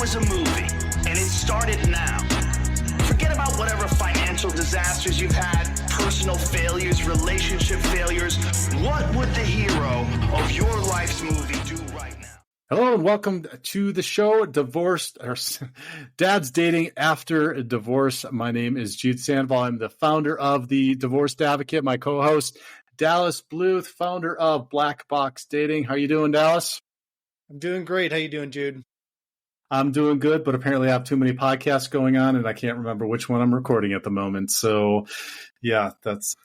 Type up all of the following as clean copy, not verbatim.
was a movie and it started now, forget about whatever financial disasters you've had, personal failures, relationship failures. What would the hero of your life's movie do right now? Hello and welcome to the show, Dad's Dating After Divorce. My name is Jude Sandoval. I'm the founder of The Divorced Advocate. My co-host, Dallas Bluth, founder of Black Box Dating. How you doing, Dallas? I'm doing great. How you doing, Jude? I'm doing good, but apparently I have too many podcasts going on, and I can't remember which one I'm recording at the moment. So, yeah, that's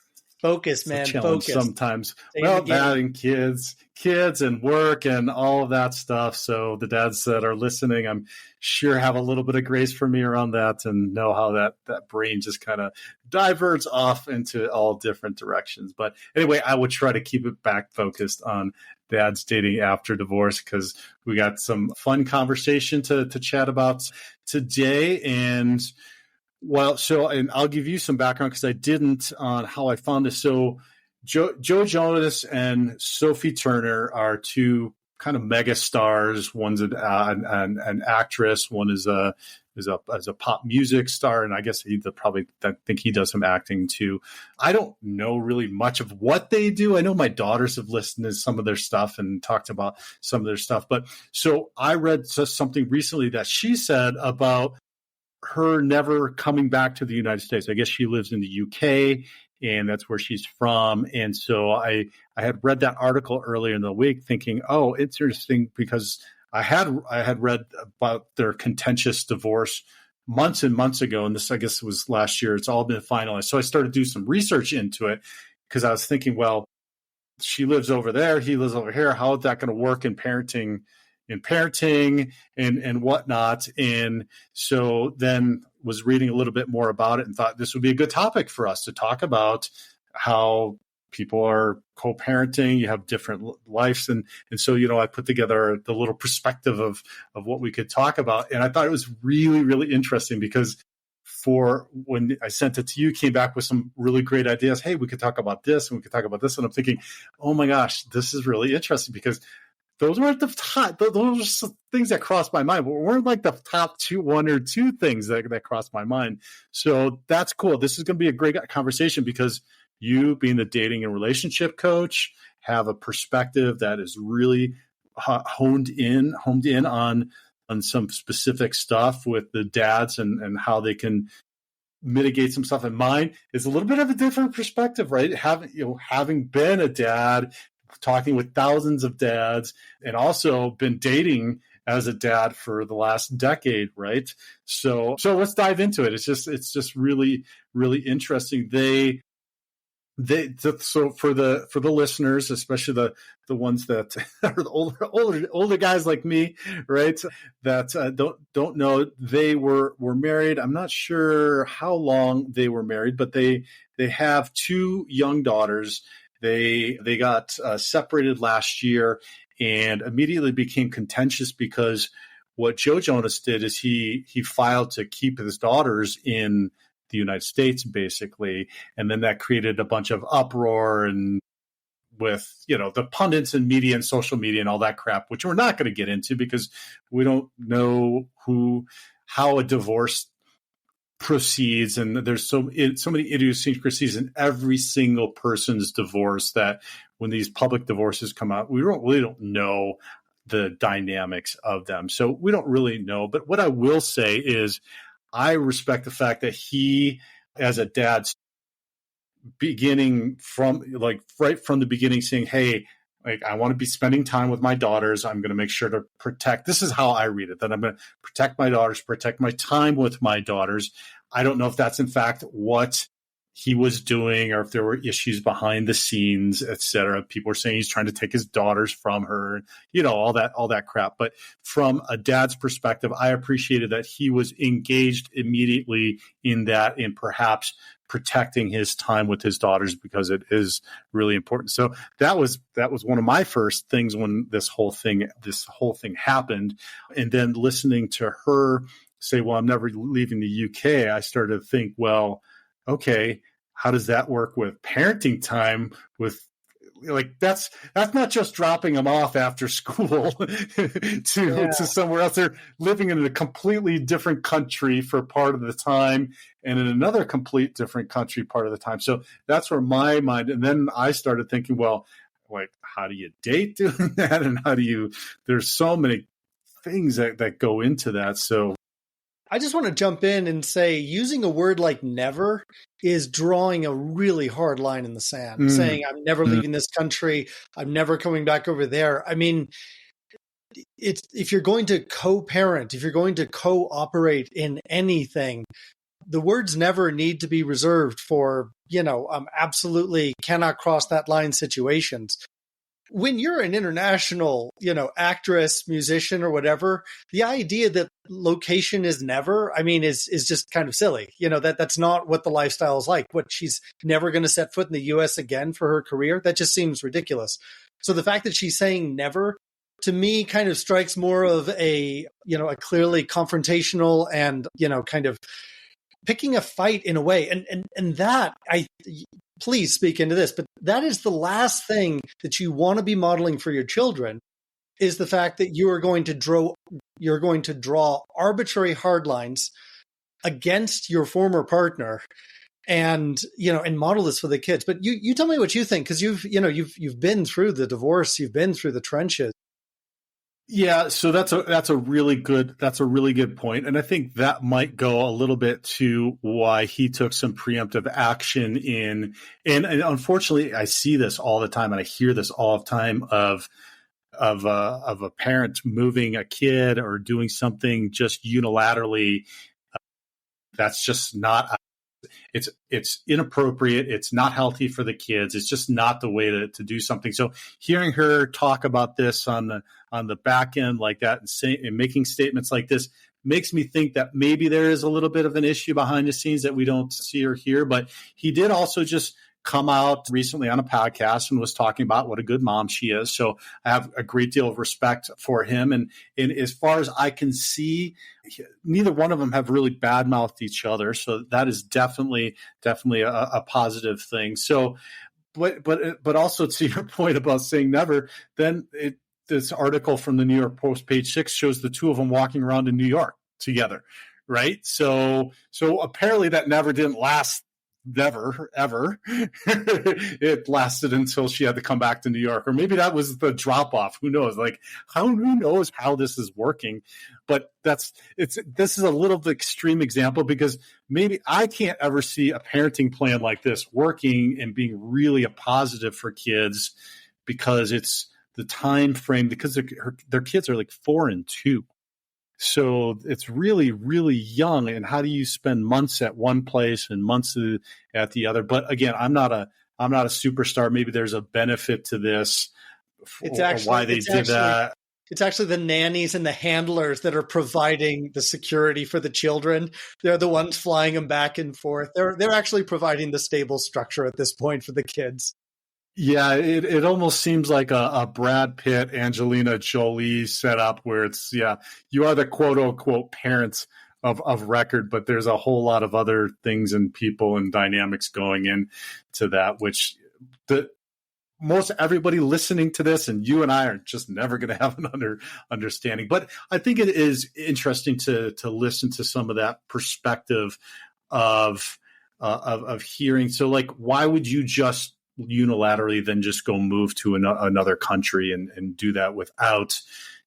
focus, man. Focus sometimes. Well, that and kids and work and all of that stuff. So the dads that are listening, I'm sure have a little bit of grace for me around that and know how that brain just kind of diverts off into all different directions. But anyway, I would try to keep it back focused on Dad's Dating After Divorce because we got some fun conversation to chat about today. And and I'll give you some background because I didn't on how I found this. So Joe Jonas and Sophie Turner are two kind of mega stars. One's an actress. One is a pop music star, and I guess I think he does some acting too. I don't know really much of what they do. I know my daughters have listened to some of their stuff and talked about some of their stuff. But so I read something recently that she said about her never coming back to the United States. I guess she lives in the UK and that's where she's from. And so I had read that article earlier in the week thinking, oh, it's interesting because I had read about their contentious divorce months and months ago. And this, I guess, was last year. It's all been finalized. So I started to do some research into it because I was thinking, well, she lives over there. He lives over here. How is that going to work in parenting and whatnot. And so then was reading a little bit more about it and thought this would be a good topic for us to talk about how people are co-parenting. You have different lives. And so, I put together the little perspective of what we could talk about. And I thought it was really, really interesting because for when I sent it to you, came back with some really great ideas. Hey, we could talk about this and we could talk about this. And I'm thinking, oh my gosh, this is really interesting because those weren't the top. Those are things that crossed my mind, but weren't like the top one or two things that crossed my mind. So that's cool. This is going to be a great conversation because you, being the dating and relationship coach, have a perspective that is really honed in on some specific stuff with the dads and how they can mitigate some stuff. And mine is a little bit of a different perspective, right? Having been a dad, talking with thousands of dads, and also been dating as a dad for the last decade, right? So let's dive into it. It's just really, really interesting. So for the listeners, especially the ones that are the older guys like me, right? That don't know, they were married. I'm not sure how long they were married, but they have two young daughters. They got separated last year and immediately became contentious because what Joe Jonas did is he filed to keep his daughters in the United States, basically. And then that created a bunch of uproar and with, the pundits and media and social media and all that crap, which we're not going to get into because we don't know how a divorce proceeds, and there's so many idiosyncrasies in every single person's divorce that when these public divorces come out, we really don't know the dynamics of them. So we don't really know. But what I will say is I respect the fact that he, as a dad, beginning from right from the beginning saying, hey, I want to be spending time with my daughters. I'm going to make sure to protect. This is how I read it, that I'm going to protect my daughters, protect my time with my daughters. I don't know if that's in fact what he was doing or if there were issues behind the scenes, et cetera. People are saying he's trying to take his daughters from her, all that crap. But from a dad's perspective, I appreciated that he was engaged immediately in that and perhaps protecting his time with his daughters because it is really important. So that was one of my first things when this whole thing happened. And then listening to her say, well, I'm never leaving the UK, I started to think, well, okay, how does that work with parenting time with like that's not just dropping them off after school to somewhere else. They're living in a completely different country for part of the time, and in another complete different country part of the time. So that's where my mind, and then I started thinking, well, like, how do you date doing that? And there's so many things that go into that. So I just want to jump in and say using a word like never is drawing a really hard line in the sand, saying I'm never leaving this country. I'm never coming back over there. I mean, if you're going to co-parent, if you're going to cooperate in anything, the words never need to be reserved for, absolutely cannot cross that line situations. When you're an international, actress, musician, or whatever, the idea that location is never, is just kind of silly. That's not what the lifestyle is like. What, she's never going to set foot in the US again for her career? That just seems ridiculous. So the fact that she's saying never, to me, kind of strikes more of a clearly confrontational and, kind of picking a fight in a way. And that, please speak into this, but that is the last thing that you want to be modeling for your children, is the fact that you're going to draw arbitrary hard lines against your former partner and model this for the kids. But you tell me what you think, because you've been through the divorce, you've been through the trenches. Yeah, so that's a really good point, and I think that might go a little bit to why he took some preemptive action and unfortunately I see this all the time, and I hear this all the time of a parent moving a kid or doing something just unilaterally. That's just not. It's inappropriate. It's not healthy for the kids. It's just not the way to do something. So hearing her talk about this on the back end like that and making statements like this makes me think that maybe there is a little bit of an issue behind the scenes that we don't see or hear. But he did also just come out recently on a podcast and was talking about what a good mom she is. So I have a great deal of respect for him. And as far as I can see, neither one of them have really badmouthed each other. So that is definitely a positive thing. So, but also to your point about saying never, then this article from the New York Post, page 6, shows the two of them walking around in New York together. Right. So apparently that never didn't last. Never, ever. It lasted until she had to come back to New York. Or maybe that was the drop off. Who knows? Like, who knows how this is working? But this is a little bit extreme example, because maybe I can't ever see a parenting plan like this working and being really a positive for kids, because it's the time frame, because their kids are like 4 and 2. So it's really, really young. And how do you spend months at one place and months at the other? But again, I'm not a superstar. Maybe there's a benefit to this. Why they did that. It's actually the nannies and the handlers that are providing the security for the children. They're the ones flying them back and forth. They're actually providing the stable structure at this point for the kids. Yeah, it almost seems like a Brad Pitt, Angelina Jolie setup where it's, you are the quote unquote parents of record, but there's a whole lot of other things and people and dynamics going into that, which most everybody listening to this, and you and I, are just never going to have an understanding. But I think it is interesting to listen to some of that perspective of hearing. So, like, why would you just unilaterally then just go move to another country and do that without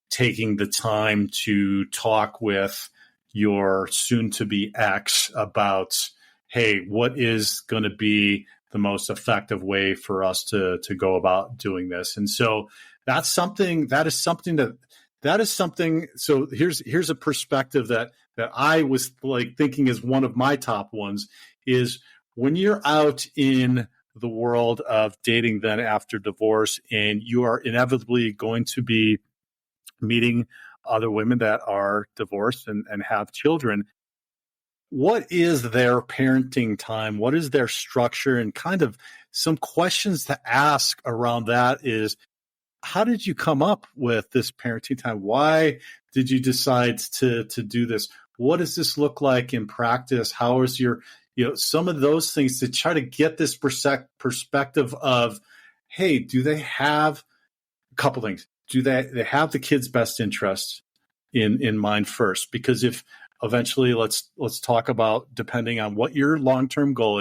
taking the time to talk with your soon-to-be ex about, hey, what is going to be the most effective way for us to go about doing this? And so that is something. So here's a perspective that I was like thinking is one of my top ones, is when you're out in the world of dating then after divorce, and you are inevitably going to be meeting other women that are divorced and have children. What is their parenting time? What is their structure? And kind of some questions to ask around that is, how did you come up with this parenting time? Why did you decide to do this? What does this look like in practice? How is your some of those things, to try to get this perspective of hey, do they have a couple things? Do they have the kid's best interest in mind first? Because if eventually, let's talk about, depending on what your long-term goal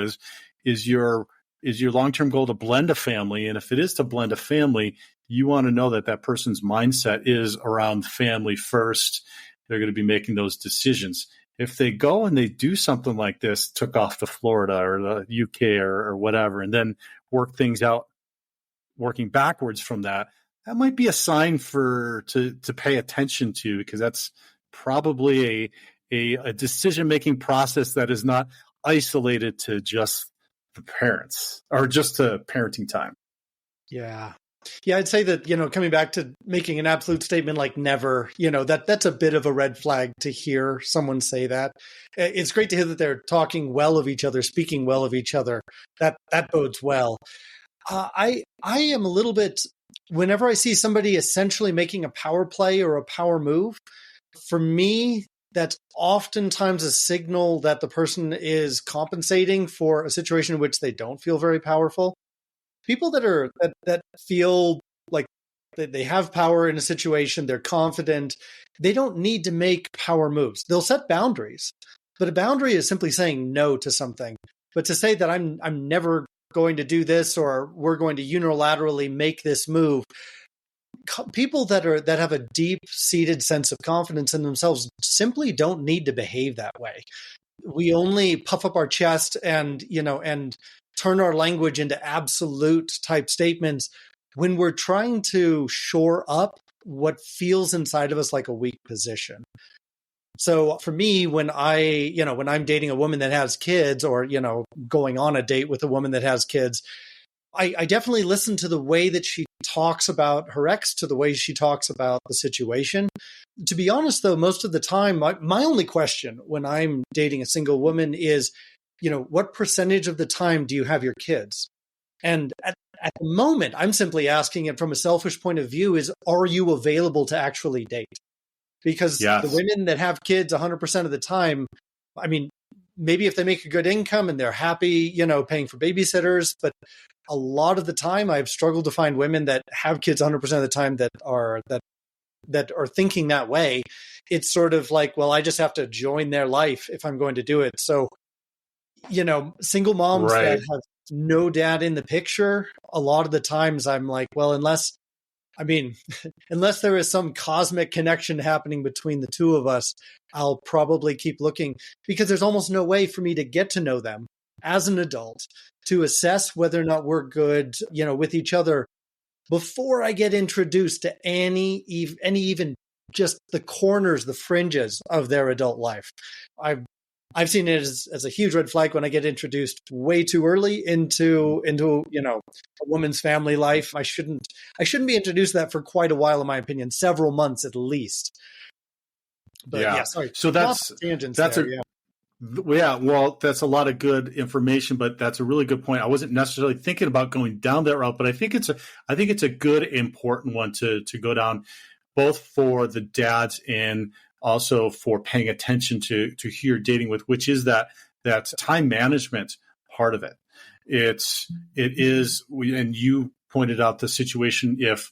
is your long-term goal to blend a family? And if it is to blend a family, you want to know that person's mindset is around family first. They're going to be making those decisions. If they go and they do something like this, took off to Florida or the UK or whatever, and then work things out, working backwards from that, that might be a sign to pay attention to, because that's probably a decision-making process that is not isolated to just the parents or just to parenting time. Yeah. Yeah, I'd say that, coming back to making an absolute statement like never, that's a bit of a red flag to hear someone say that. It's great to hear that they're talking well of each other, speaking well of each other. That bodes well. I am a little bit, whenever I see somebody essentially making a power play or a power move, for me, that's oftentimes a signal that the person is compensating for a situation in which they don't feel very powerful. People that feel like they have power in a situation, they're confident, they don't need to make power moves. They'll set boundaries, but a boundary is simply saying no to something. But to say that I'm never going to do this, or we're going to unilaterally make this move, people that have a deep-seated sense of confidence in themselves simply don't need to behave that way. We only puff up our chest and turn our language into absolute type statements when we're trying to shore up what feels inside of us like a weak position. So for me, when I'm dating a woman that has kids, or, going on a date with a woman that has kids, I definitely listen to the way that she talks about her ex, to the way she talks about the situation. To be honest, though, most of the time, my only question when I'm dating a single woman is, what percentage of the time do you have your kids? And at the moment, I'm simply asking it from a selfish point of view is, are you available to actually date? Because yes, the women that have kids 100% of the time, I mean, maybe if they make a good income and they're happy, paying for babysitters, but a lot of the time I've struggled to find women that have kids 100% of the time that are thinking that way. It's sort of like, well, I just have to join their life if I'm going to do it. So, single moms that have no dad in the picture, a lot of the times I'm like, well, unless there is some cosmic connection happening between the two of us, I'll probably keep looking, because there's almost no way for me to get to know them as an adult to assess whether or not we're good, with each other before I get introduced to any even just the corners, the fringes of their adult life. I've seen it as a huge red flag when I get introduced way too early into a woman's family life. I shouldn't be introduced to that for quite a while, in my opinion, several months at least. But yeah sorry. So that's well, that's a lot of good information, but that's a really good point. I wasn't necessarily thinking about going down that route, but I think it's a good, important one to go down, both for the dads and also for paying attention to who you're dating with, which is that time management part of it. It is, and you pointed out the situation, if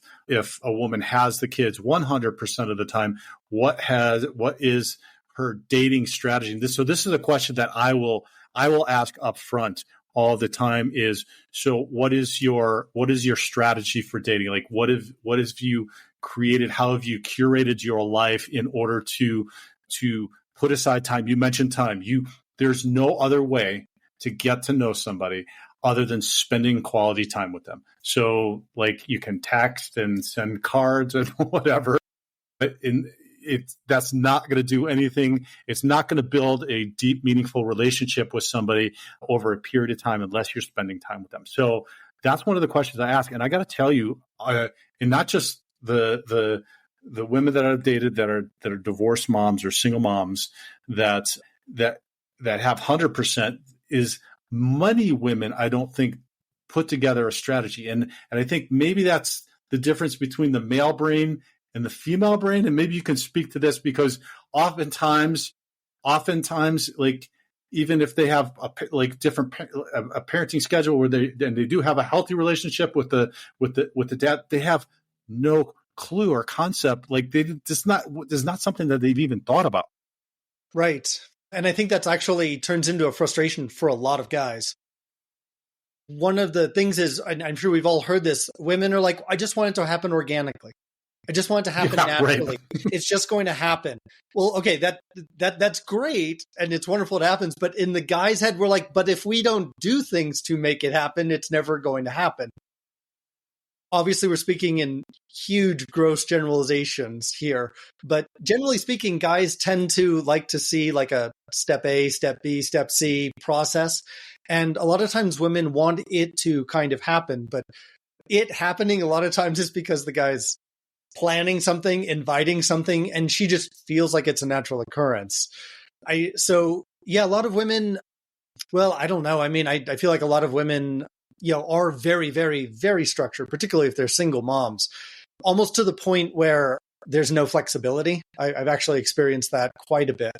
a woman has the kids 100% of the time, what is her dating strategy? So this is a question that I will ask up front all the time is, so what is your strategy for dating? Like what have you created? How have you curated your life in order to put aside time? You mentioned time. There's no other way to get to know somebody other than spending quality time with them. So like you can text and send cards and whatever, but that's not going to do anything. It's not going to build a deep, meaningful relationship with somebody over a period of time unless you're spending time with them. So that's one of the questions I ask. And I got to tell you, and not just the women that I've dated that are divorced moms or single moms that have 100%, is many women, I don't think, put together a strategy. And I think maybe that's the difference between the male brain and the female brain. And maybe you can speak to this, because oftentimes like even if they have different a parenting schedule where they do have a healthy relationship with the dad, they have no clue or concept. Like there's not something that they've even thought about. Right. And I think that's actually turns into a frustration for a lot of guys. One of the things is, and I'm sure we've all heard this, women are like, I just want it to happen organically. I just want it to happen naturally. Right. It's just going to happen. Well, okay, that's great. And it's wonderful it happens. But in the guy's head, we're like, but if we don't do things to make it happen, it's never going to happen. Obviously, we're speaking in huge, gross generalizations here. But generally speaking, guys tend to like to see like a step A, step B, step C process. And a lot of times women want it to kind of happen. But it happening a lot of times is because the guy's planning something, inviting something, and she just feels like it's a natural occurrence. So a lot of women, well, I don't know. I mean, I feel like a lot of women, are very, very, very structured, particularly if they're single moms, almost to the point where there's no flexibility. I've actually experienced that quite a bit.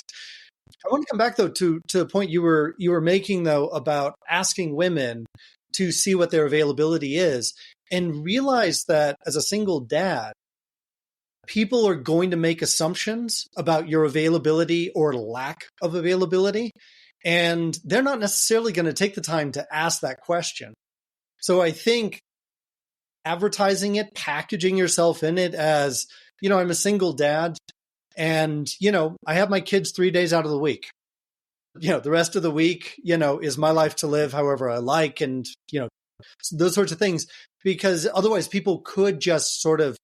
I want to come back though to the point you were making though about asking women to see what their availability is and realize that as a single dad, people are going to make assumptions about your availability or lack of availability, and they're not necessarily going to take the time to ask that question. So I think advertising it, packaging yourself in it as, I'm a single dad and, I have my kids 3 days out of the week. The rest of the week, is my life to live however I like, and, those sorts of things, because otherwise people could just sort of,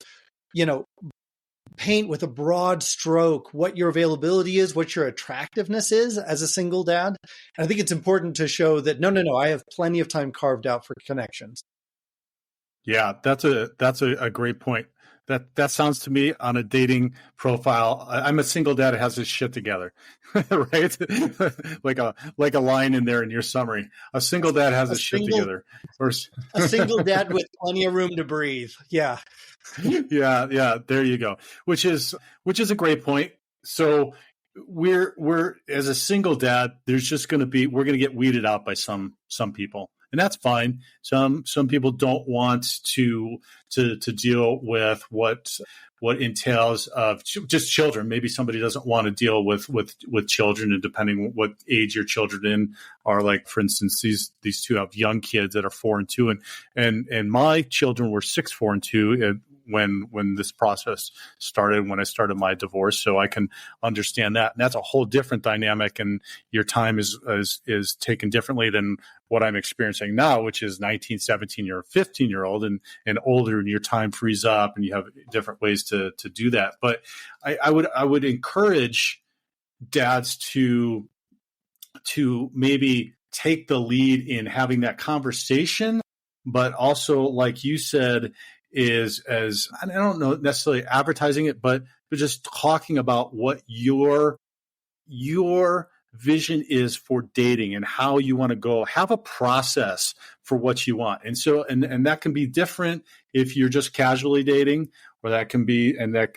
paint with a broad stroke what your availability is, what your attractiveness is as a single dad. And I think it's important to show that, no, I have plenty of time carved out for connections. Yeah, that's a great point. That sounds to me on a dating profile. I'm a single dad that has his shit together, right? like a line in there in your summary. A single dad has his shit together. Or a single dad with plenty of room to breathe. Yeah. Yeah. There you go. Which is a great point. So we're as a single dad, there's just we're going to get weeded out by some people. And that's fine. Some people don't want to deal with what entails of just children. Maybe somebody doesn't want to deal with children, and depending on what age your children in are. Like, for instance, these two have young kids that are 4 and 2, and my children were 6, 4, and 2 when this process started, when I started my divorce. So I can understand that. And that's a whole different dynamic, and your time is taken differently than what I'm experiencing now, which is 19, 17 or 15-year-old and older, and your time frees up and you have different ways to do that. But I would encourage dads to maybe take the lead in having that conversation, but also, like you said, is as, I don't know necessarily advertising it, but just talking about what your vision is for dating and how you want to go. Have a process for what you want. And so, and that can be different if you're just casually dating, or that can be, and that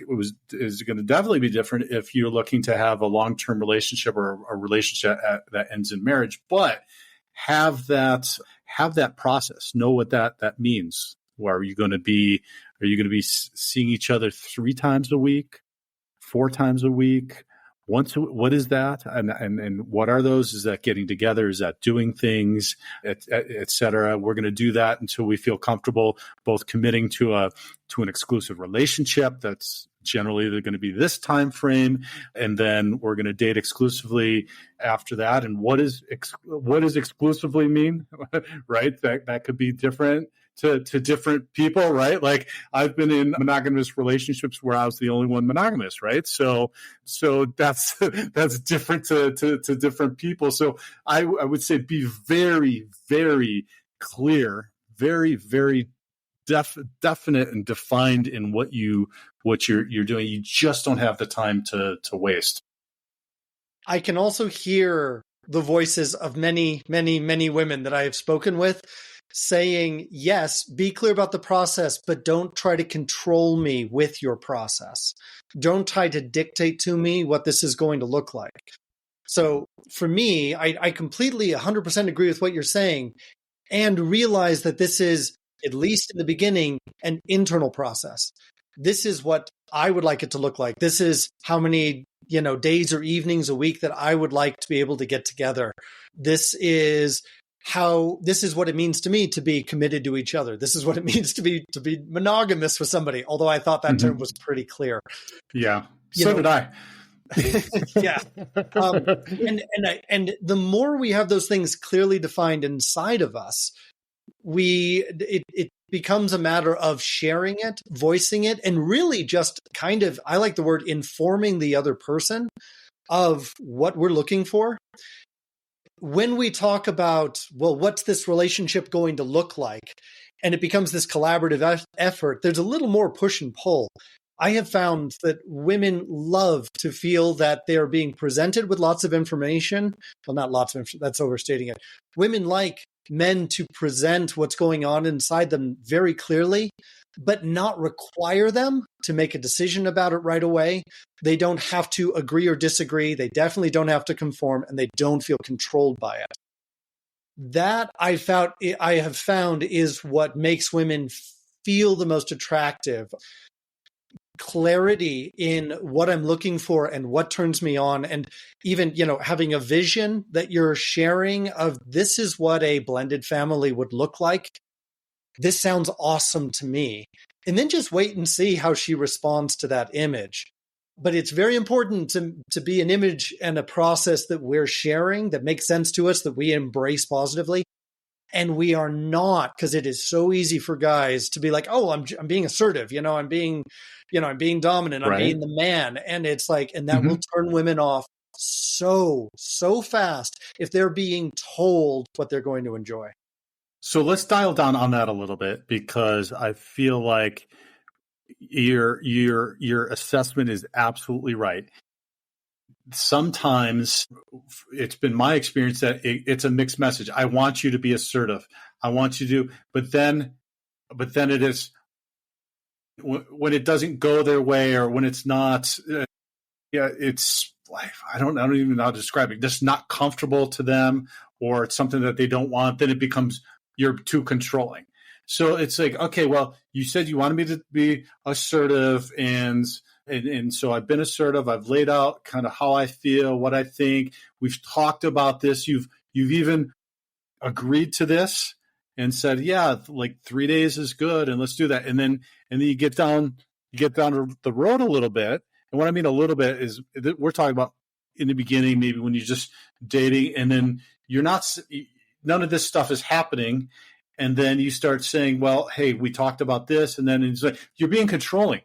is going to definitely be different if you're looking to have a long-term relationship or a relationship that ends in marriage. But have that process. Know what that means. Are you going to be seeing each other 3 times a week, 4 times a week? What is that? And what are those? Is that getting together? Is that doing things, et cetera? We're going to do that until we feel comfortable both committing to an exclusive relationship. That's generally they're going to be this time frame. And then we're going to date exclusively after that. And what does exclusively mean? Right? That could be different to different people, right? Like, I've been in monogamous relationships where I was the only one monogamous, right? So that's different to different people. So I would say be very, very clear, very, very definite and defined in what you're doing. You just don't have the time to waste. I can also hear the voices of many, many, many women that I have spoken with saying, yes, be clear about the process, but don't try to control me with your process. Don't try to dictate to me what this is going to look like. So for me, I completely 100% agree with what you're saying, and realize that this is, at least in the beginning, an internal process. This is what I would like it to look like. This is how many, days or evenings a week that I would like to be able to get together. This is what it means to me to be committed to each other. This is what it means to be monogamous with somebody. Although I thought that term was pretty clear. Yeah. Did I. Yeah. And the more we have those things clearly defined inside of us, it becomes a matter of sharing it, voicing it, and really just kind of, I like the word, informing the other person of what we're looking for. When we talk about, well, what's this relationship going to look like? And it becomes this collaborative effort, there's a little more push and pull. I have found that women love to feel that they are being presented with lots of information. Well, not lots of information, that's overstating it. Women like men to present what's going on inside them very clearly, but not require them to make a decision about it right away. They don't have to agree or disagree. They definitely don't have to conform, and they don't feel controlled by it. That I have found is what makes women feel the most attractive. Clarity in what I'm looking for and what turns me on, and even, having a vision that you're sharing of, this is what a blended family would look like. This sounds awesome to me. And then just wait and see how she responds to that image. But it's very important to be an image and a process that we're sharing that makes sense to us, that we embrace positively. And we are not, because it is so easy for guys to be like, oh, I'm being assertive, I'm being dominant, I'm being the man. And it's like, and that will turn women off so fast if they're being told what they're going to enjoy. So let's dial down on that a little bit, because I feel like your assessment is absolutely right. Sometimes it's been my experience that it's a mixed message. I want you to be assertive. I want you to, but then it is, when it doesn't go their way, or when it's not, it's life. I don't even know how to describe it. Just not comfortable to them, or it's something that they don't want. Then it becomes, you're too controlling. So it's like, okay, well, you said you wanted me to be assertive, and so I've been assertive. I've laid out kind of how I feel, what I think. We've talked about this. You've even agreed to this and said, yeah, like 3 days is good, and let's do that. And then you get down the road a little bit. And what I mean a little bit is that we're talking about in the beginning, maybe when you're just dating, and then none of this stuff is happening. And then you start saying, well, hey, we talked about this. And then it's like, you're being controlling.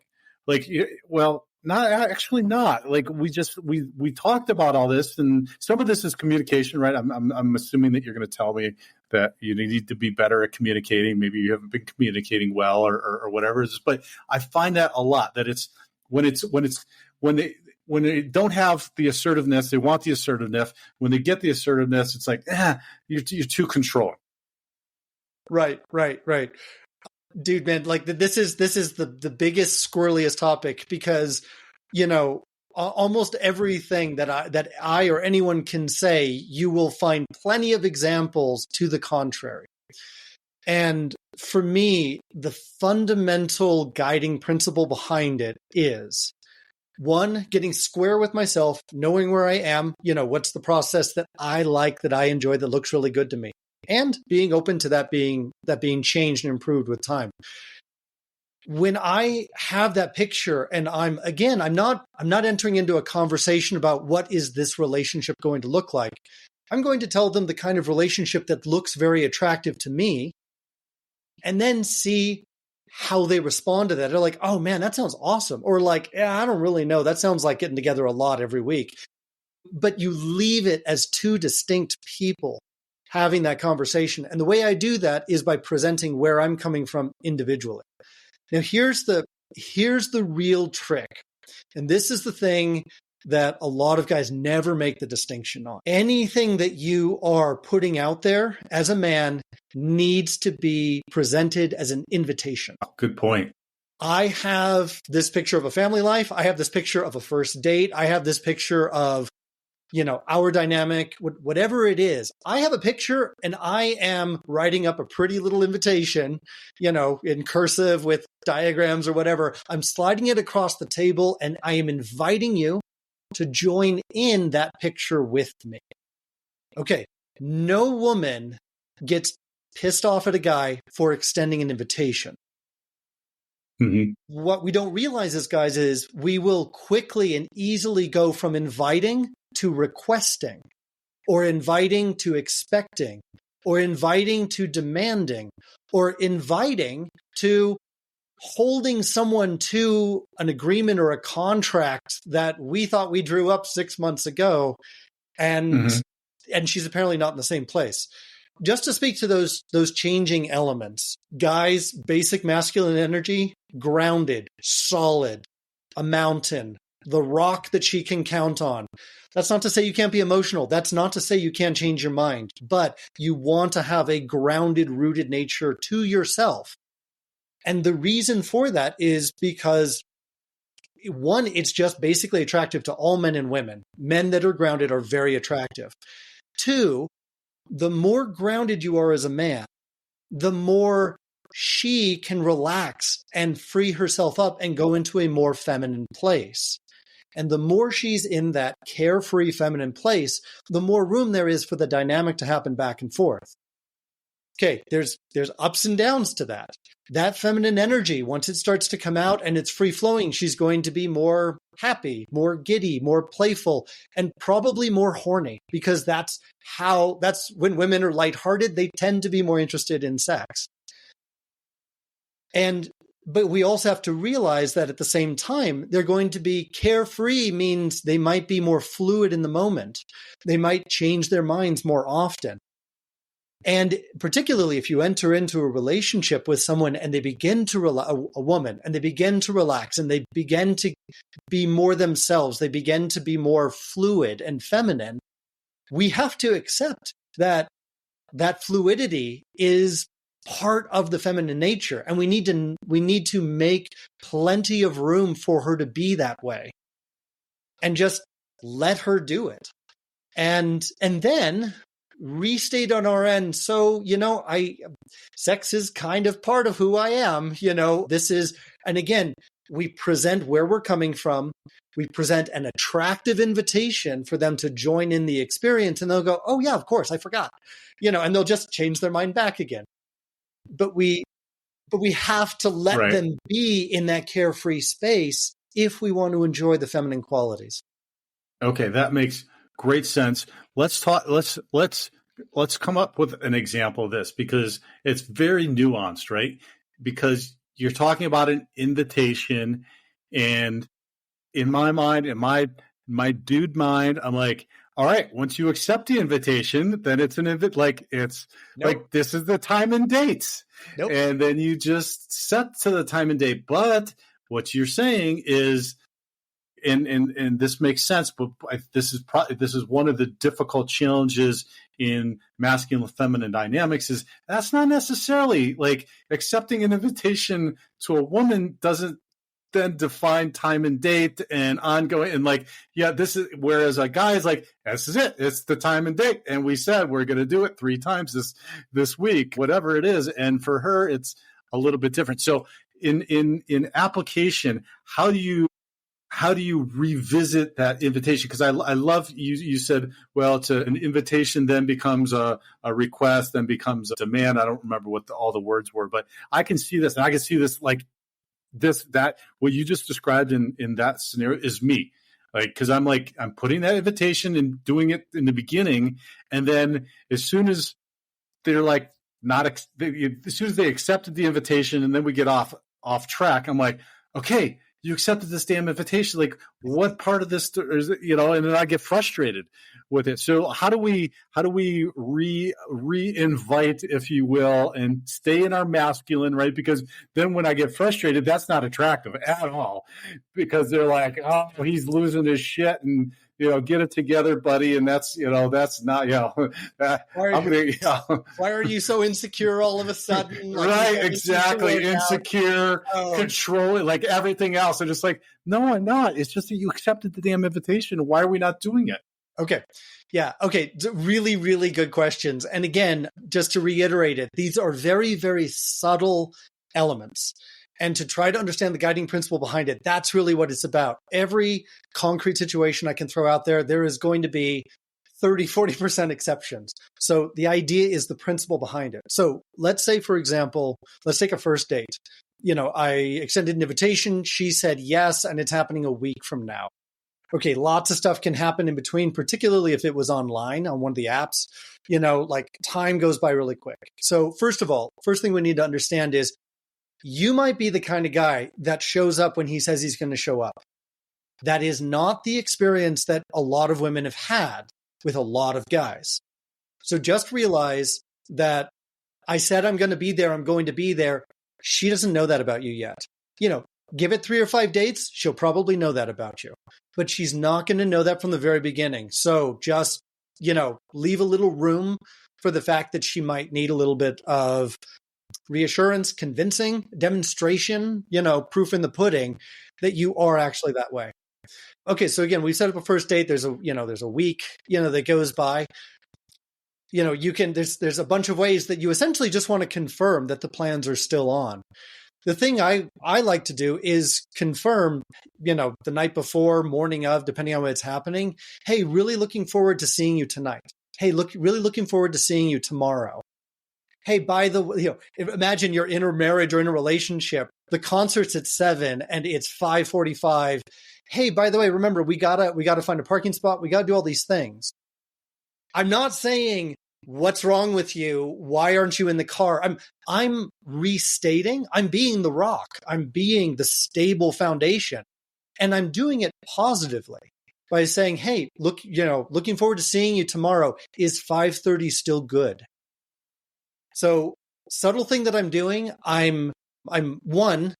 Like, well, not. Like, we talked about all this, and some of this is communication, right? I'm assuming that you're going to tell me that you need to be better at communicating. Maybe you haven't been communicating well, or whatever it is. But I find that a lot, that it's when they don't have the assertiveness, they want the assertiveness. When they get the assertiveness, it's like, you're too controlling. Right. Dude, man, like this is the biggest, squirreliest topic, because, almost everything that I or anyone can say, you will find plenty of examples to the contrary. And for me, the fundamental guiding principle behind it is, one, getting square with myself, knowing where I am, what's the process that I like, that I enjoy, that looks really good to me, and being open to that being changed and improved with time. When I have that picture, and I'm not entering into a conversation about what is this relationship going to look like. I'm going to tell them the kind of relationship that looks very attractive to me, and then see how they respond to that. They're like, oh man, that sounds awesome. Or like, yeah, I don't really know. That sounds like getting together a lot every week. But you leave it as two distinct people having that conversation. And the way I do that is by presenting where I'm coming from individually. Now, here's the real trick. And this is the thing that a lot of guys never make the distinction on. Anything that you are putting out there as a man needs to be presented as an invitation. Good point. I have this picture of a family life. I have this picture of a first date. I have this picture of our dynamic, whatever it is. I have a picture and I am writing up a pretty little invitation, in cursive with diagrams or whatever. I'm sliding it across the table and I am inviting you to join in that picture with me. Okay. No woman gets pissed off at a guy for extending an invitation. Mm-hmm. What we don't realize as guys is we will quickly and easily go from inviting to requesting, or inviting to expecting, or inviting to demanding, or inviting to holding someone to an agreement or a contract that we thought we drew up 6 months ago, and she's apparently not in the same place. Just to speak to those changing elements, guys, basic masculine energy, grounded, solid, a mountain, the rock that she can count on. That's not to say you can't be emotional. That's not to say you can't change your mind, but you want to have a grounded, rooted nature to yourself. And the reason for that is because, one, it's just basically attractive to all men and women. Men that are grounded are very attractive. Two, the more grounded you are as a man, the more she can relax and free herself up and go into a more feminine place. And the more she's in that carefree feminine place, the more room there is for the dynamic to happen back and forth. Okay, there's ups and downs to that. That feminine energy, once it starts to come out and it's free flowing, she's going to be more happy, more giddy, more playful, and probably more horny, because that's when women are lighthearted, they tend to be more interested in sex. But we also have to realize that at the same time, they're going to be carefree, means they might be more fluid in the moment. They might change their minds more often. And particularly if you enter into a relationship with someone and they begin to a woman, and they begin to relax and they begin to be more themselves, they begin to be more fluid and feminine, we have to accept that fluidity is part of the feminine nature, and we need to make plenty of room for her to be that way, and just let her do it, and then restate on our end. So, sex is kind of part of who I am. This is, and again, we present where we're coming from. We present an attractive invitation for them to join in the experience, and they'll go, "Oh yeah, of course, I forgot," and they'll just change their mind back again. But we have to let them be in that carefree space if we want to enjoy the feminine qualities. Okay, that makes great sense. Let's come up with an example of this, because it's very nuanced, right? Because you're talking about an invitation, and in my mind, in my dude mind, I'm like, all right, once you accept the invitation, then it's like this is the time and dates. Nope. And then you just set to the time and date. But what you're saying is, and this makes sense, but this is one of the difficult challenges in masculine and feminine dynamics, is that's not necessarily like accepting an invitation to a woman doesn't then define time and date and ongoing, and this is, whereas a guy is like, this is it, it's the time and date, and we said we're going to do it 3 times this week, whatever it is. And for her, it's a little bit different. So in application, how do you revisit that invitation? Because I love you said, well, it's an invitation then becomes a request, then becomes a demand. I don't remember what all the words were, but I can see this, and I can see this that what you just described in that scenario is me. Because I'm putting that invitation and doing it in the beginning, and then as soon as they're as soon as they accepted the invitation, and then we get off track, I'm like, okay, you accepted this damn invitation. Like, what part of this is, and then I get frustrated with it. So how do we re-invite, if you will, and stay in our masculine, right? Because then when I get frustrated, that's not attractive at all, because they're like, oh, he's losing his shit, and get it together, buddy. And that's not, why are you so insecure all of a sudden? Right. Exactly. Insecure, controlling, like everything else. I'm just like, no, I'm not. It's just that you accepted the damn invitation. Why are we not doing it? Okay. Yeah. Okay. Really, really good questions. And again, just to reiterate it, these are very, very subtle elements. And to try to understand the guiding principle behind it, that's really what it's about. Every concrete situation I can throw out there, there is going to be 30, 40% exceptions. So the idea is the principle behind it. So let's say, for example, let's take a first date. I extended an invitation. She said yes, and it's happening a week from now. Okay, lots of stuff can happen in between, particularly if it was online on one of the apps. Like time goes by really quick. So first of all, first thing we need to understand is you might be the kind of guy that shows up when he says he's going to show up. That is not the experience that a lot of women have had with a lot of guys. So just realize that I said I'm going to be there, I'm going to be there. She doesn't know that about you yet. Give it 3 or 5 dates, she'll probably know that about you. But she's not going to know that from the very beginning. So just, leave a little room for the fact that she might need a little bit of reassurance, convincing, demonstration, proof in the pudding that you are actually that way. Okay, so again, we set up a first date. There's a week, that goes by. There's a bunch of ways that you essentially just want to confirm that the plans are still on. The thing I like to do is confirm, the night before, morning of, depending on when it's happening. Hey, really looking forward to seeing you tonight. Hey, really looking forward to seeing you tomorrow. Hey, by the way, imagine you're in a marriage or in a relationship. The concert's at 7 and it's 5:45. Hey, by the way, remember, we gotta find a parking spot. We gotta do all these things. I'm not saying, what's wrong with you? Why aren't you in the car? I'm restating, I'm being the rock. I'm being the stable foundation. And I'm doing it positively by saying, hey, looking forward to seeing you tomorrow. Is 5:30 still good? So subtle thing that I'm doing, I'm one,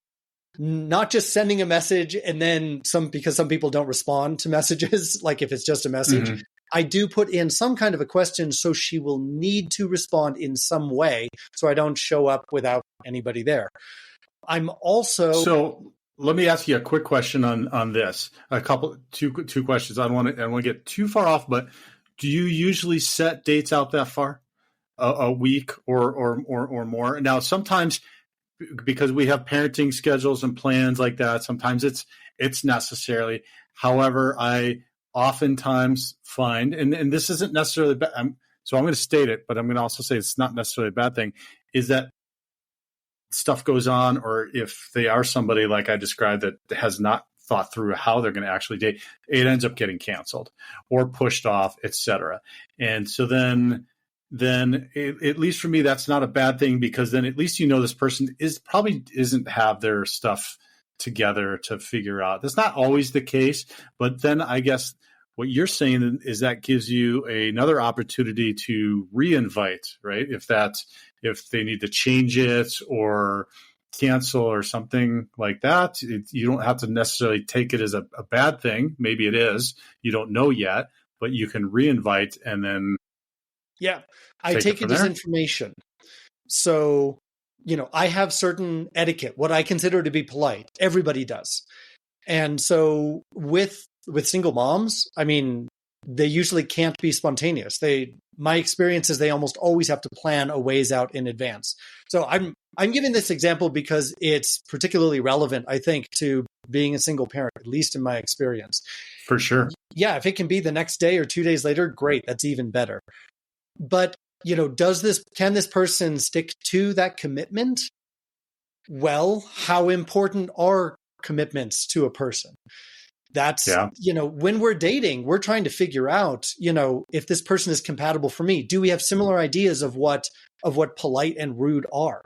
not just sending a message and then because some people don't respond to messages, like if it's just a message. Mm-hmm. I do put in some kind of a question, so she will need to respond in some way, so I don't show up without anybody there. I'm also... So let me ask you a quick question on this. Two questions. I don't want to get too far off, but do you usually set dates out that far? A week or more? Now, sometimes because we have parenting schedules and plans like that, sometimes it's necessarily. However, I oftentimes find, and this isn't necessarily bad, so I'm going to state it, but I'm going to also say it's not necessarily a bad thing, is that stuff goes on, or if they are somebody like I described that has not thought through how they're going to actually date, it ends up getting canceled or pushed off, etc. And so then at least for me, that's not a bad thing, because then at least this person isn't have their stuff together to figure out. That's not always the case, but then I guess what you're saying is that gives you another opportunity to re-invite, right? If they need to change it or cancel or something like that, you don't have to necessarily take it as a bad thing. Maybe it is. You don't know yet, but you can re-invite and then I take it as information. So, I have certain etiquette, what I consider to be polite. Everybody does. And so with single moms, they usually can't be spontaneous. My experience is they almost always have to plan a ways out in advance. So I'm giving this example because it's particularly relevant, I think, to being a single parent, at least in my experience. For sure. Yeah, if it can be the next day or 2 days later, great. That's even better. But, can this person stick to that commitment? Well, how important are commitments to a person? That's, when we're dating, we're trying to figure out, if this person is compatible for me. Do we have similar ideas of what polite and rude are?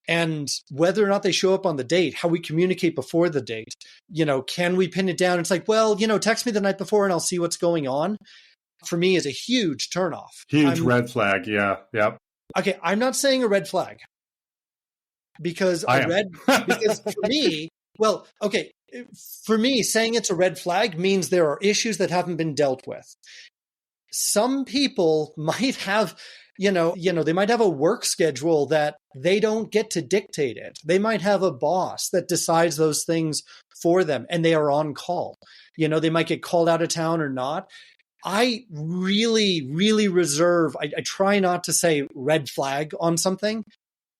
And whether or not they show up on the date, how we communicate before the date, can we pin it down? It's like, well, text me the night before and I'll see what's going on. For me, is a huge turnoff. Huge red flag. Yeah. Yep. Okay. I'm not saying a red flag because for me, for me, saying it's a red flag means there are issues that haven't been dealt with. Some people might have, they might have a work schedule that they don't get to dictate it. They might have a boss that decides those things for them and they are on call. They might get called out of town or not. I really, really reserve. I try not to say red flag on something.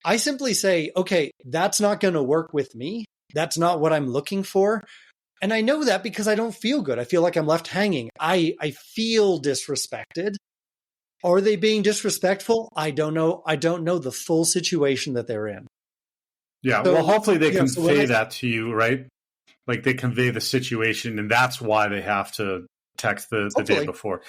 I simply say, okay, that's not going to work with me. That's not what I'm looking for. And I know that because I don't feel good. I feel like I'm left hanging. I feel disrespected. Are they being disrespectful? I don't know. I don't know the full situation that they're in. Yeah. So, well, hopefully they so convey that to you, right? Like they convey the situation, and that's why they have to text the day before.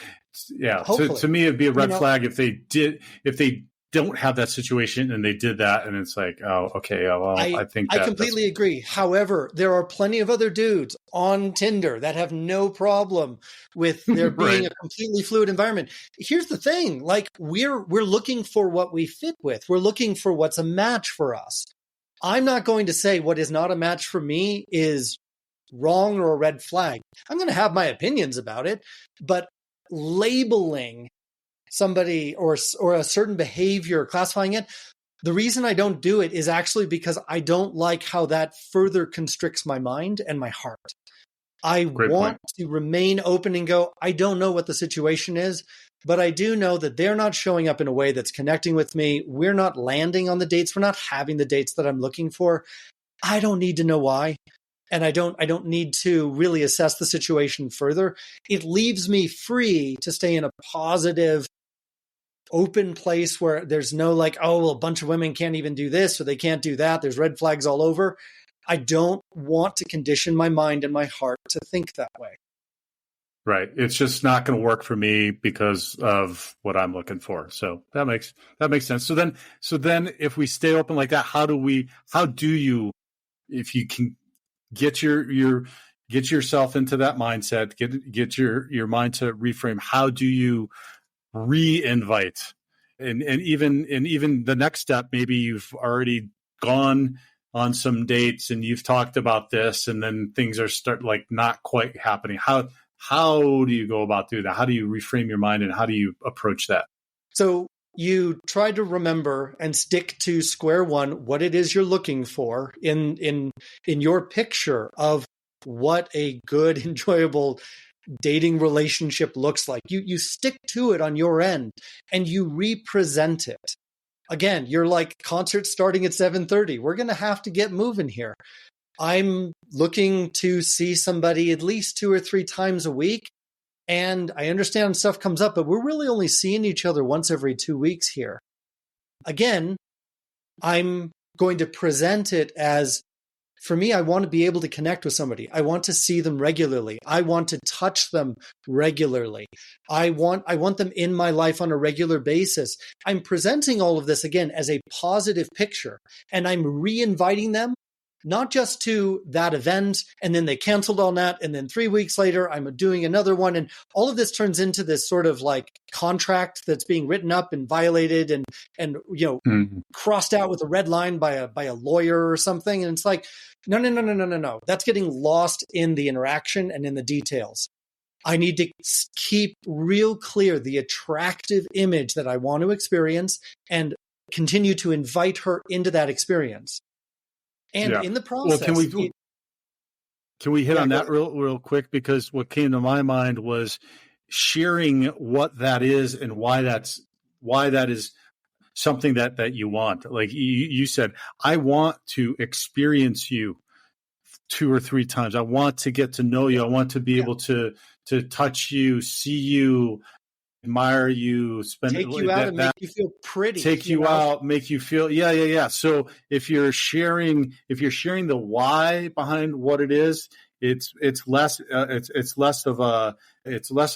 Yeah. To me, it'd be a red flag if they don't have that situation and they did that, and it's like, oh, okay, well, I think I completely agree. However, there are plenty of other dudes on Tinder that have no problem with there being a completely fluid environment. Here's the thing: like we're looking for what we fit with. We're looking for what's a match for us. I'm not going to say what is not a match for me is wrong or a red flag. I'm going to have my opinions about it, but labeling somebody or a certain behavior, classifying it, the reason I don't do it is actually because I don't like how that further constricts my mind and my heart. I want to remain open and go, I don't know what the situation is, but I do know that they're not showing up in a way that's connecting with me. We're not landing on the dates. We're not having the dates that I'm looking for. I don't need to know why. And I don't need to really assess the situation further. It leaves me free to stay in a positive, open place where there's no like, oh, well, a bunch of women can't even do this or they can't do that. There's red flags all over. I don't want to condition my mind and my heart to think that way. Right. It's just not going to work for me because of what I'm looking for. So that makes sense. So then if we stay open like that, how do you, if you can get yourself into that mindset, get your mind to reframe, how do you re-invite? And even the next step, maybe you've already gone on some dates and you've talked about this, and then things are not quite happening. How do you go about doing that? How do you reframe your mind, and how do you approach that? So you try to remember and stick to square one, what it is you're looking for in your picture of what a good, enjoyable dating relationship looks like. You stick to it on your end and you represent it. Again, you're like, concert starting at 7:30. We're going to have to get moving here. I'm looking to see somebody at least 2 or 3 times a week. And I understand stuff comes up, but we're really only seeing each other once every 2 weeks here. Again, I'm going to present it as, for me, I want to be able to connect with somebody. I want to see them regularly. I want to touch them regularly. I want them in my life on a regular basis. I'm presenting all of this again as a positive picture, and I'm re-inviting them, not just to that event, and then they canceled on that, and then 3 weeks later, I'm doing another one, and all of this turns into this sort of like contract that's being written up and violated and crossed out with a red line by a lawyer or something, and it's like, no. That's getting lost in the interaction and in the details. I need to keep real clear the attractive image that I want to experience and continue to invite her into that experience. And in the process, can we hit on that real quick? Because what came to my mind was sharing what that is and why that is something that you want. Like you said, I want to experience you 2 or 3 times. I want to get to know you. I want to be able to touch you, see you, admire you, take you out and make you feel pretty, take you out, make you feel, yeah. So if you're sharing the why behind what it is, it's less of a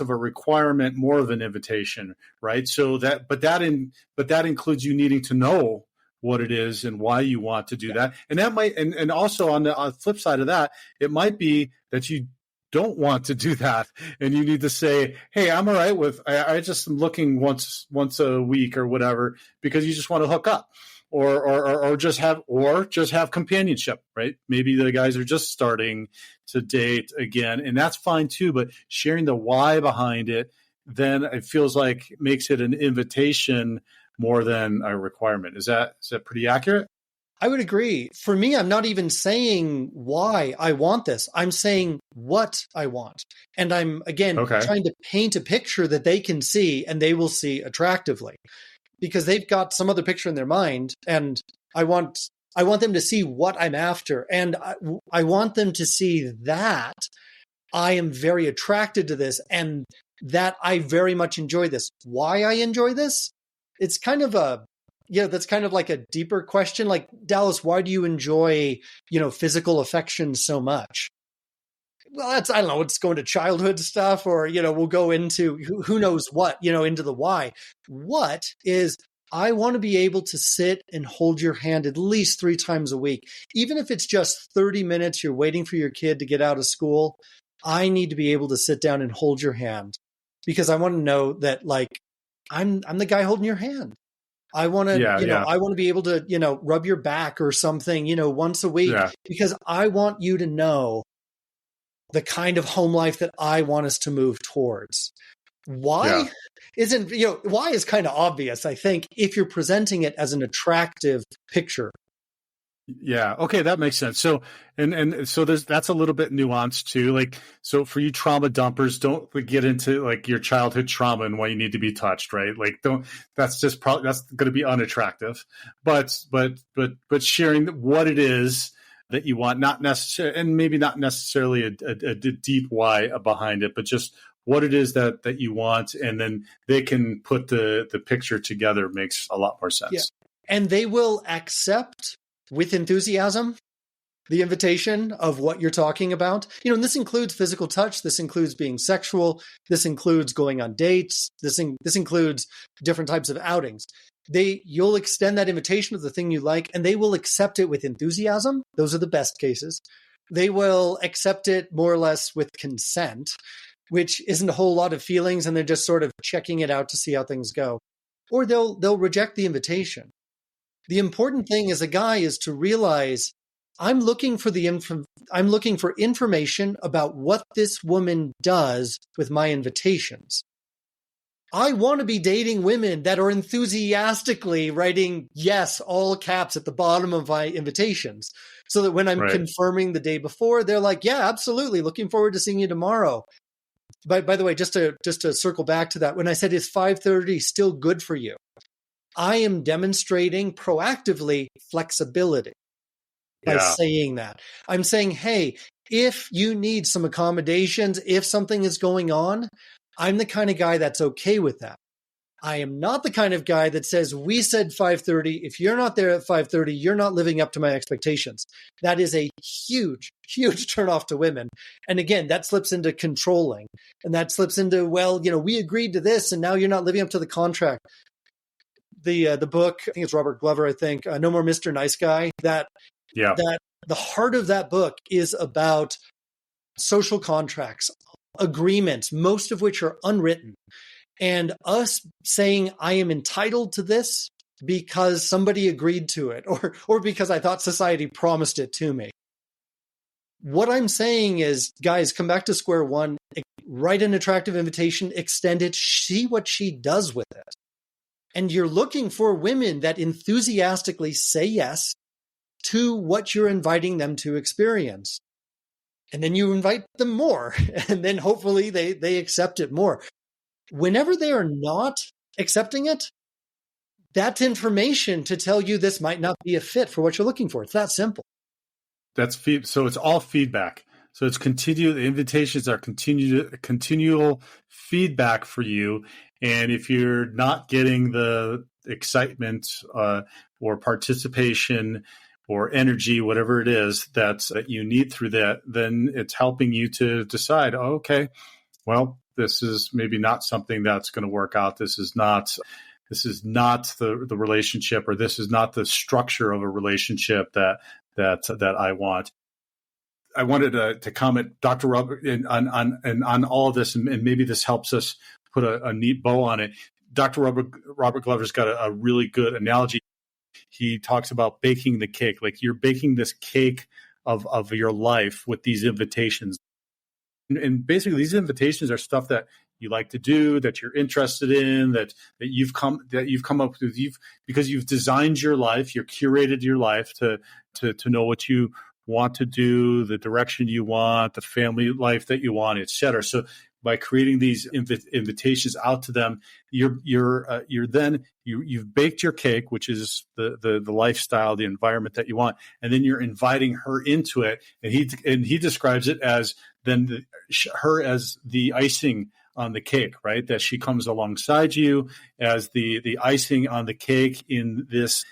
requirement, more of an invitation, right? So that includes you needing to know what it is and why you want to do that, and that might, and also on the flip side of that, it might be that you don't want to do that, and you need to say, hey, I'm all right with, I just am looking once a week or whatever, because you just want to hook up or just have companionship, right? Maybe the guys are just starting to date again, and that's fine too, but sharing the why behind it, then it feels like makes it an invitation more than a requirement. Is that pretty accurate? I would agree. For me, I'm not even saying why I want this. I'm saying what I want. And I'm, again, trying to paint a picture that they can see and they will see attractively, because they've got some other picture in their mind. And I want them to see what I'm after. And I want them to see that I am very attracted to this and that I very much enjoy this. Why I enjoy this? It's kind of that's kind of like a deeper question. Like, Dallas, why do you enjoy, physical affection so much? Well, I don't know, it's going to childhood stuff, or, we'll go into who knows what, into the why. What is, I want to be able to sit and hold your hand at least 3 times a week. Even if it's just 30 minutes, you're waiting for your kid to get out of school. I need to be able to sit down and hold your hand, because I want to know that, like, I'm the guy holding your hand. I want to, I want to be able to, rub your back or something, once a week, because I want you to know the kind of home life that I want us to move towards. Why isn't, why is kind of obvious, I think, if you're presenting it as an attractive picture. Yeah. Okay. That makes sense. So, and so that's a little bit nuanced too. Like, so for you trauma dumpers, don't get into like your childhood trauma and why you need to be touched, right? Like, that's going to be unattractive, but sharing what it is that you want, not necessarily, and maybe not necessarily a deep why behind it, but just what it is that you want. And then they can put the picture together makes a lot more sense. Yeah. And they will accept with enthusiasm the invitation of what you're talking about. And this includes physical touch. This includes being sexual. This includes going on dates. This includes different types of outings. You'll extend that invitation of the thing you like, and they will accept it with enthusiasm. Those are the best cases. They will accept it more or less with consent, which isn't a whole lot of feelings, and they're just sort of checking it out to see how things go. Or they'll reject the invitation. The important thing as a guy is to realize I'm looking for information about what this woman does with my invitations. I want to be dating women that are enthusiastically writing yes, all caps at the bottom of my invitations, so that when I'm confirming the day before, they're like, yeah, absolutely, looking forward to seeing you tomorrow. By the way, just to circle back to that, when I said is 5:30 still good for you, I am demonstrating proactively flexibility by saying that. I'm saying, hey, if you need some accommodations, if something is going on, I'm the kind of guy that's okay with that. I am not the kind of guy that says, we said 5:30. If you're not there at 5:30, you're not living up to my expectations. That is a huge, huge turnoff to women. And again, that slips into controlling. And that slips into, well, we agreed to this and now you're not living up to the contract. The book, I think it's Robert Glover, No More Mr. Nice Guy, that the heart of that book is about social contracts, agreements, most of which are unwritten. And us saying, I am entitled to this because somebody agreed to it, or because I thought society promised it to me. What I'm saying is, guys, come back to square one, write an attractive invitation, extend it, see what she does with it. And you're looking for women that enthusiastically say yes to what you're inviting them to experience. And then you invite them more, and then hopefully they accept it more. Whenever they are not accepting it, that's information to tell you this might not be a fit for what you're looking for. It's that simple. So it's all feedback. So it's the invitations are continual feedback for you. And if you're not getting the excitement or participation or energy, whatever it is that you need through that, then it's helping you to decide, oh, okay, well, this is maybe not something that's going to work out. This is not the relationship, or this is not the structure of a relationship that I want. I wanted to comment, Dr. Robert, on all of this, and maybe this helps us put a neat bow on it. Dr. Robert Glover's got a really good analogy. He talks about baking the cake. Like, you're baking this cake of your life with these invitations. And basically, these invitations are stuff that you like to do, that you're interested in, that you've come up with, because you've designed your life, you've curated your life to know what you want to do, the direction you want, the family life that you want, et cetera. So by creating these invitations out to them, you've baked your cake, which is the lifestyle, the environment that you want, and then you're inviting her into it. And he describes it as her as the icing on the cake, right? That she comes alongside you as the icing on the cake in this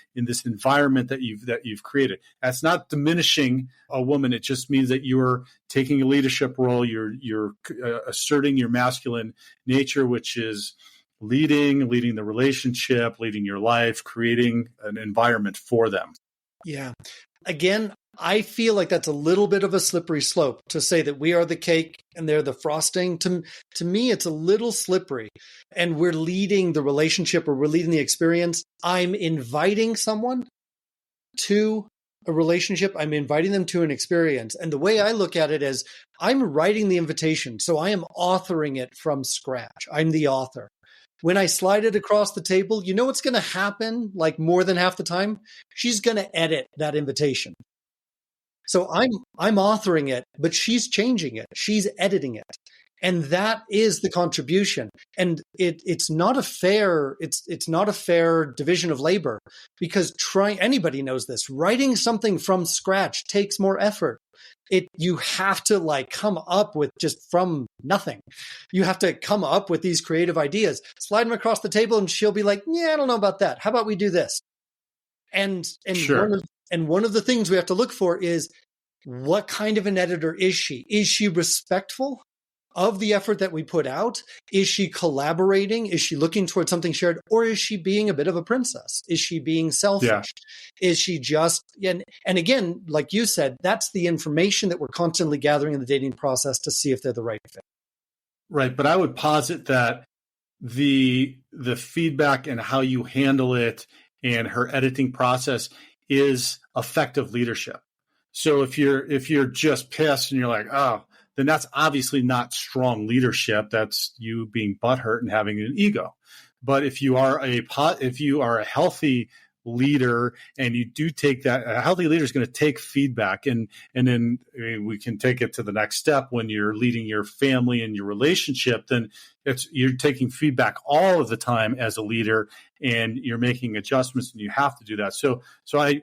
environment that you've created. That's not diminishing a woman. It just means that you're taking a leadership role. You're asserting your masculine nature, which is leading the relationship, leading your life, creating an environment for them. Yeah. Again, I feel like that's a little bit of a slippery slope to say that we are the cake and they're the frosting. To me, it's a little slippery, and we're leading the relationship, or we're leading the experience. I'm inviting someone to a relationship. I'm inviting them to an experience. And the way I look at it is I'm writing the invitation. So I am authoring it from scratch. I'm the author. When I slide it across the table, you know what's going to happen, like more than half the time? She's going to edit that invitation. So I'm authoring it, but she's changing it. She's editing it. And that is the contribution. And it's not a fair division of labor, because anybody knows this. Writing something from scratch takes more effort. You have to come up with just from nothing. You have to come up with these creative ideas, slide them across the table, and she'll be like, yeah, I don't know about that. How about we do this? And sure. One of the things we have to look for is, what kind of an editor is she? Is she respectful of the effort that we put out? Is she collaborating? Is she looking towards something shared? Or is she being a bit of a princess? Is she being selfish? Yeah. Is she just, and again, like you said, that's the information that we're constantly gathering in the dating process to see if they're the right fit. Right. But I would posit that the feedback and how you handle it and her editing process is effective leadership. So if you're just pissed and you're like, oh, then that's obviously not strong leadership. That's you being butthurt and having an ego. But if you are a healthy leader and you do take that, a healthy leader is going to take feedback, and then we can take it to the next step. When you're leading your family and your relationship, then you're taking feedback all of the time as a leader, and you're making adjustments, and you have to do that. So I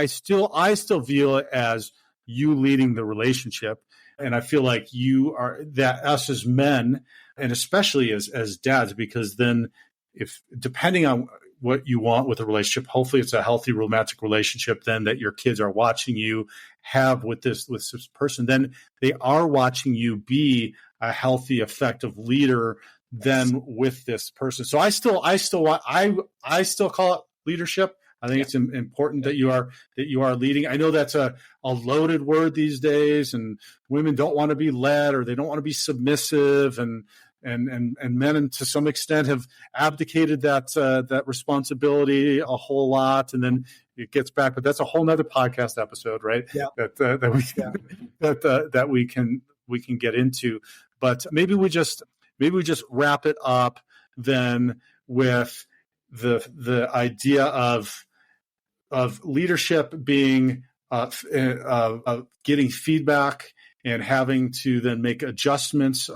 still view it as you leading the relationship. And I feel like you are that, us as men, and especially as dads, because then if depending on what you want with a relationship, hopefully it's a healthy romantic relationship then that your kids are watching you have with this person, then they are watching you be a healthy, effective leader then with this person. So I still call it leadership. I think it's important that you are leading. I know that's a loaded word these days, and women don't want to be led, or they don't want to be submissive, and men, to some extent, have abdicated that responsibility a whole lot, and then it gets back. But that's a whole nother podcast episode, right? Yeah. That we can get into. But maybe we just wrap it up then with the idea of leadership being getting feedback and having to then make adjustments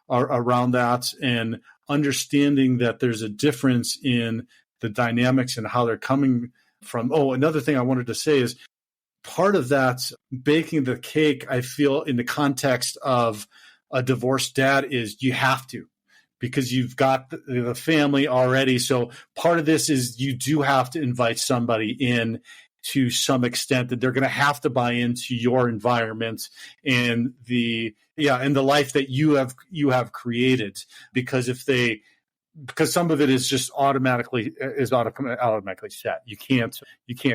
around that, and understanding that there's a difference in the dynamics and how they're coming from. Oh, another thing I wanted to say is part of that baking the cake, I feel, in the context of a divorced dad, is you have to, because you've got the family already. So part of this is you do have to invite somebody in to some extent, that they're going to have to buy into your environment and the life that you have created, because some of it is just automatically set. You can't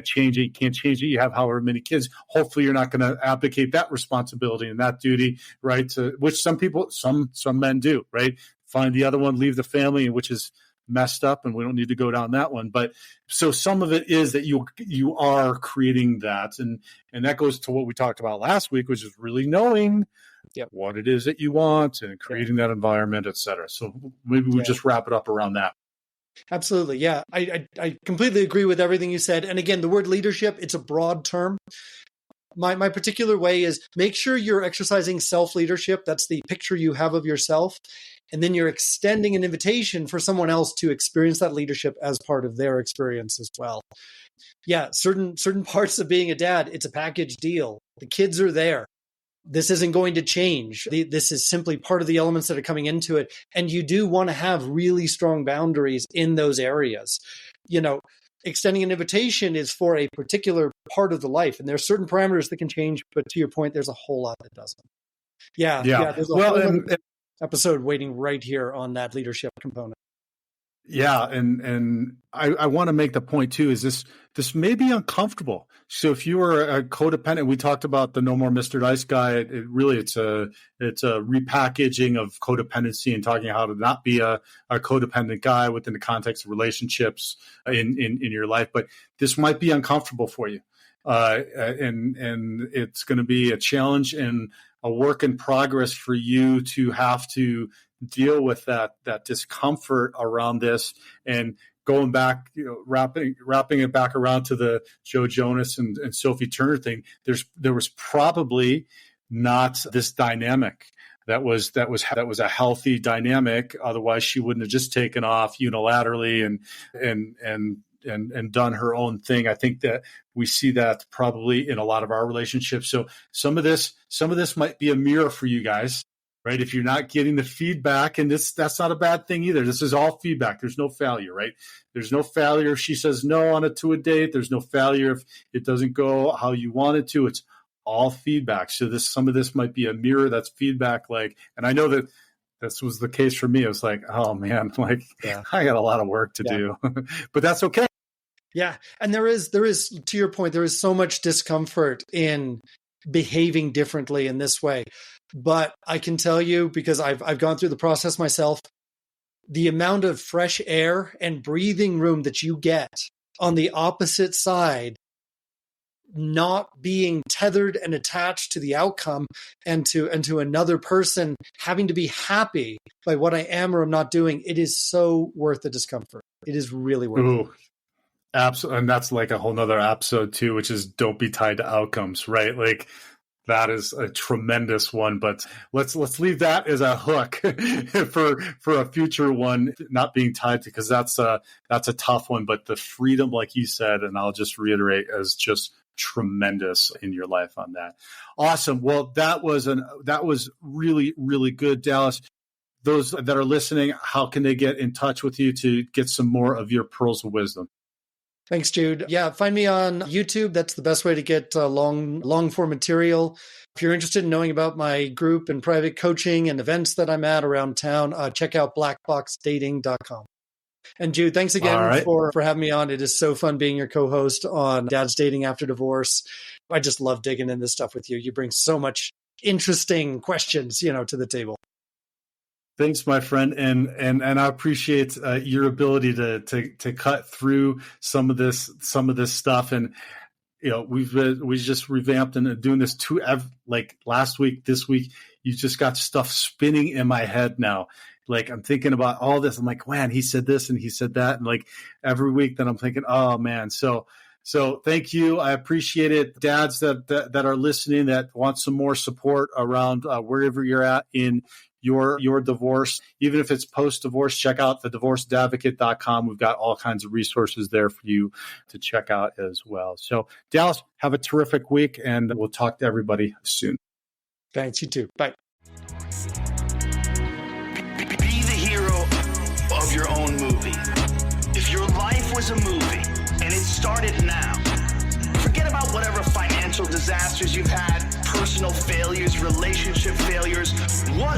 change it. You can't change it. You have however many kids. Hopefully, you're not going to abdicate that responsibility and that duty, right? Which some men do, right? Find the other one, leave the family, which is messed up, and we don't need to go down that one. But so some of it is that you are creating that, and that goes to what we talked about last week, which is really knowing what it is that you want and creating that environment, et cetera. So maybe we just wrap it up around that. Absolutely. Yeah. I completely agree with everything you said. And again, the word leadership, it's a broad term. My particular way is make sure you're exercising self-leadership. That's the picture you have of yourself. And then you're extending an invitation for someone else to experience that leadership as part of their experience as well. Yeah. Certain parts of being a dad, it's a package deal. The kids are there. This isn't going to change. This is simply part of the elements that are coming into it. And you do want to have really strong boundaries in those areas. Extending an invitation is for a particular part of the life. And there are certain parameters that can change. But to your point, there's a whole lot that doesn't. Yeah. There's a whole episode waiting right here on that leadership component. Yeah. And I want to make the point too, is this may be uncomfortable. So if you are a codependent, we talked about the No More Mr. Nice Guy. It's a repackaging of codependency and talking how to not be a codependent guy within the context of relationships in your life. But this might be uncomfortable for you. And it's going to be a challenge and a work in progress for you to have to deal with that discomfort around this, and going back, wrapping it back around to the Joe Jonas and Sophie Turner thing. There was probably not this dynamic that was a healthy dynamic. Otherwise, she wouldn't have just taken off unilaterally and done her own thing. I think that we see that probably in a lot of our relationships. So some of this might be a mirror for you guys. Right. If you're not getting the feedback, and that's not a bad thing either. This is all feedback. There's no failure, right? There's no failure if she says no on to a date. There's no failure if it doesn't go how you want it to. It's all feedback. So some of this might be a mirror that's feedback. And I know that this was the case for me. It was like, oh man, I got a lot of work to do, but that's okay. Yeah. And there is, to your point, there is so much discomfort in behaving differently in this way. But I can tell you, because I've gone through the process myself, the amount of fresh air and breathing room that you get on the opposite side, not being tethered and attached to the outcome and to another person, having to be happy by what I am or am not doing, it is so worth the discomfort. It is really worth it. Absolutely. And that's like a whole nother episode too, which is don't be tied to outcomes, right? Like that is a tremendous one, but let's leave that as a hook for a future one, not being tied to, because that's a tough one, but the freedom, like you said, and I'll just reiterate, is just tremendous in your life on that. Awesome. Well, that was really, really good, Dallas. Those that are listening, how can they get in touch with you to get some more of your pearls of wisdom? Thanks, Jude. Yeah, find me on YouTube. That's the best way to get long form material. If you're interested in knowing about my group and private coaching and events that I'm at around town, check out blackboxdating.com. And Jude, thanks again for having me on. It is so fun being your co-host on Dad's Dating After Divorce. I just love digging in this stuff with you. You bring so much interesting questions, to the table. Thanks, my friend, and I appreciate your ability to cut through some of this stuff. And we just revamped and doing this like last week, this week. You just got stuff spinning in my head now. Like I'm thinking about all this. I'm like, man, he said this and he said that, and like every week, then I'm thinking, oh man, so thank you. I appreciate it. Dads that are listening that want some more support around wherever you're at in your divorce, even if it's post-divorce, check out thedivorcedadvocate.com. We've got all kinds of resources there for you to check out as well. So Dallas, have a terrific week, and we'll talk to everybody soon. Thanks, you too. Bye. Be the hero of your own movie. If your life was a movie and it started now, forget about whatever financial disasters you've had, personal failures, relationship failures. What